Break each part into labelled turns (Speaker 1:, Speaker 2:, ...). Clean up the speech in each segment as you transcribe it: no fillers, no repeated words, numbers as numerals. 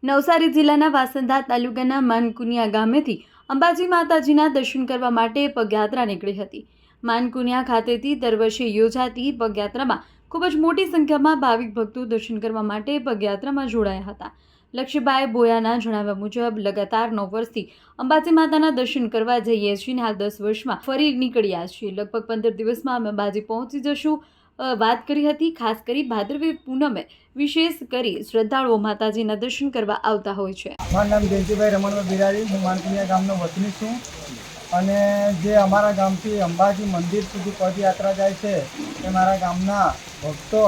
Speaker 1: નવસારી જિલ્લાના વાસંદા તાલુકાના માનકુનિયા ગામેથી અંબાજી માતાજીના દર્શન કરવા માટે પગયાત્રા નીકળી હતી। માનકુનિયા ખાતેથી દર વર્ષે યોજાતી પગયાત્રામાં ખૂબ જ મોટી સંખ્યામાં ભાવિક ભક્તો દર્શન કરવા માટે પગયાત્રામાં જોડાયા હતા। લક્ષ્યભાઈ બોયાના જણાવ્યા મુજબ લગાતાર 9 વર્ષથી અંબાજી માતાના દર્શન કરવા જઈએ છીએ અને હાલ 10 વર્ષમાં ફરી નીકળ્યા છીએ। લગભગ 15 દિવસમાં અમે અંબાજી પહોંચી જશું। વાત કરી હતી। ખાસ કરી ભાદરવી પૂનમે વિશેષ કરી શ્રદ્ધાળુઓ માતાજીના દર્શન કરવા આવતા હોય છે।
Speaker 2: મારું નામ જયંતિભાઈ રમણભાઈ બિરાડી, હું માનકુનિયા ગામનો વતની છું અને જે અમારા ગામથી અંબાજી મંદિર સુધી પદયાત્રા જાય છે એ મારા ગામના ભક્તો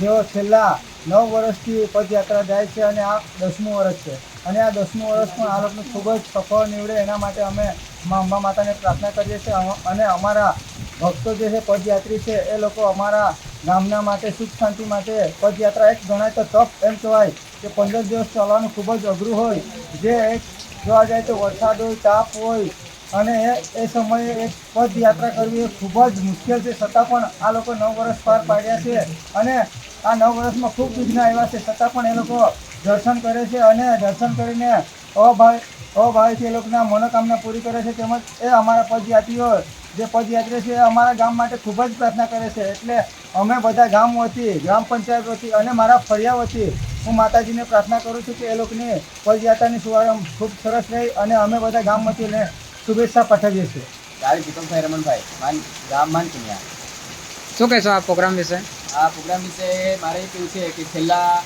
Speaker 2: જેઓ છેલ્લા 9 વર્ષથી પદયાત્રા જાય છે અને આ 10મું વર્ષ છે અને આ 10મું વર્ષ પણ આ લોકોને ખૂબ જ સફળ નીવડે એના માટે અમે મા અંબા માતાને પ્રાર્થના કરીએ છીએ અને અમારા ભક્તો જે છે પદયાત્રી છે એ લોકો અમારા ગામના માટે સુખ શાંતિ માટે પદયાત્રા એક ગણાય તો તપ એમ કહેવાય કે 15 દિવસ ચાલવાનું ખૂબ જ અઘરું હોય। જે એક જોવા જાય તો વરસાદ હોય, તાપ હોય અને એ સમયે એક પદયાત્રા કરવી એ ખૂબ જ મુશ્કેલ છે, છતાં પણ આ લોકો 9 વર્ષ પાર પાડ્યા છે અને આ 9 વર્ષમાં ખૂબ વિઘ્ન આવ્યા છે, છતાં પણ એ લોકો દર્શન કરે છે અને દર્શન કરીને અભાવથી એ લોકોના મનોકામના પૂરી કરે છે। તેમજ એ અમારા પદયાત્રીઓ જે પદયાત્રી છે એ અમારા ગામ માટે ખૂબ જ પ્રાર્થના કરે છે। એટલે અમે બધા ગામ વતી, ગ્રામ પંચાયત વતી અને મારા ફળિયા વતી હું માતાજીને પ્રાર્થના કરું છું કે એ લોકોની પદયાત્રાની શુભારંભ ખૂબ સરસ રહી અને અમે બધા ગામ વતીને શુભેચ્છા પાઠવીએ છીએ।
Speaker 3: તારી દીપકભાઈ રમણભાઈ ગામ માનકુનિયા।
Speaker 4: શું કહેશો આ પ્રોગ્રામ વિશે?
Speaker 3: આ પ્રોગ્રામ વિશે મારે એ કહેવું છે કે છેલ્લા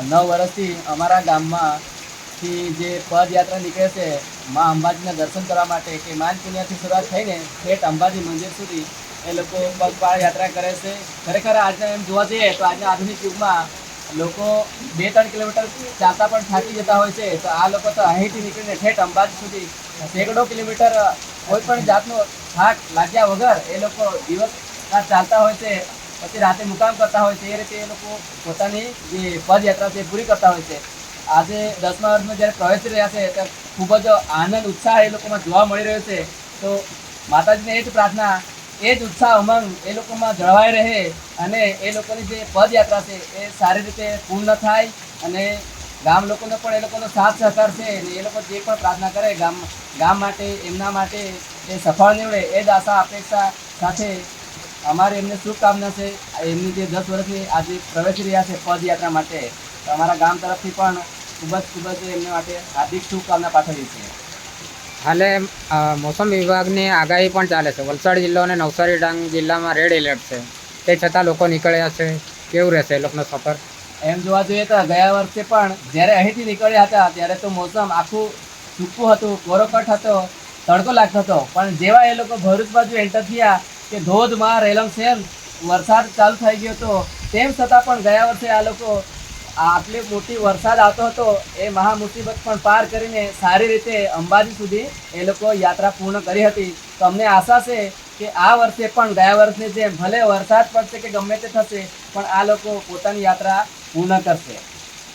Speaker 3: 9 વર્ષથી અમારા ગામમાંથી જે પદયાત્રા નીકળે છે મા અંબાજીના દર્શન કરવા માટે કે માનકુનિયાથી શરૂઆત થઈને ઠેઠ અંબાજી મંદિર સુધી એ લોકો પગપાળા યાત્રા કરે છે। ખરેખર આજના એમ જોવા જઈએ તો આજના આધુનિક યુગમાં લોકો 2-3 કિલોમીટર ચાલતા પણ થાકી જતા હોય છે, તો આ લોકો તો અહીંથી નીકળીને ઠેઠ અંબાજી સુધી સેંકડો કિલોમીટર કોઈ પણ જાતનો થાક લાગ્યા વગર એ લોકો દિવસ ચાલતા હોય છે, પછી રાતે મુકામ કરતા હોય છે। એ રીતે એ લોકો પોતાની જે પદયાત્રા છે પૂરી કરતા હોય છે। આજે 10મા વર્ષમાં જ્યારે પ્રવેશી રહ્યા છે ત્યારે ખૂબ જ આનંદ ઉત્સાહ એ લોકોમાં જોવા મળી રહ્યો છે। તો માતાજીને એ જ પ્રાર્થના, એ જ ઉત્સાહ ઉમંગ એ લોકોમાં જળવાઈ રહે અને એ લોકોની જે પદયાત્રા છે એ સારી રીતે પૂર્ણ થાય અને ગામ લોકોને પણ એ લોકોનો સાથ સહકાર છે અને એ લોકો જે પણ પ્રાર્થના કરે ગામ માટે, એમના માટે એ સફળ નીવડે એ જ આશા અપેક્ષા સાથે અમારી એમને શુભકામના છે। એમની જે 10 વર્ષની આજે પ્રવેશી રહ્યા છે પદયાત્રા માટે, તો અમારા ગામ તરફથી પણ ખૂબ જ એમને માટે હાર્દિક શુભકામના પાઠવીએ છીએ।
Speaker 4: હાલે મોસમ વિભાગની આગાહી પણ ચાલે છે। વલસાડ જિલ્લો અને નવસારી ડાંગ જિલ્લામાં રેડ એલર્ટ છે, તે છતાં લોકો નીકળ્યા છે। કેવું રહેશે એ લોકોનો સફર?
Speaker 3: એમ જોવા જોઈએ તો ગયા વર્ષે પણ જ્યારે અહીંથી નીકળ્યા હતા ત્યારે તો મોસમ આખું સૂકું હતું, કોરોકટ હતો, તડકો લાગતો હતો, પણ જેવા એ લોકો ભરૂચ બાજુ એન્ટર થયા કે ધોધમાર રેલમસેલ વરસાદ ચાલુ થઈ ગયો હતો, તેમ છતાં પણ ગયા વર્ષે આ લોકો આટલી મોટી વરસાદ આવતો હતો એ મહા મુસીબત પણ પાર કરીને સારી રીતે અંબાજી સુધી એ લોકો યાત્રા પૂર્ણ કરી હતી। તો અમને આશા છે કે આ વર્ષે પણ ગયા વર્ષની જેમ ભલે વરસાદ પડશે કે ગમે તે થશે પણ આ લોકો પોતાની યાત્રા પૂર્ણ કરશે।